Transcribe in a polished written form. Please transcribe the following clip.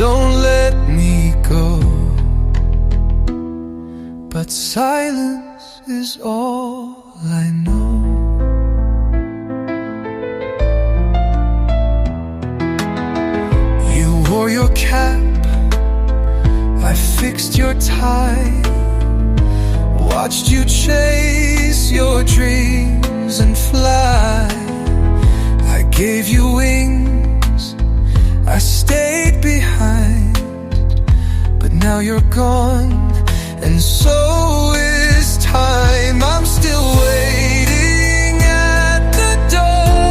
don't let me go. But silence is all I know. You wore your cap, I fixed your tie, watched you chase your dreams and fly. I gave you wings, I stayed behind, but now you're gone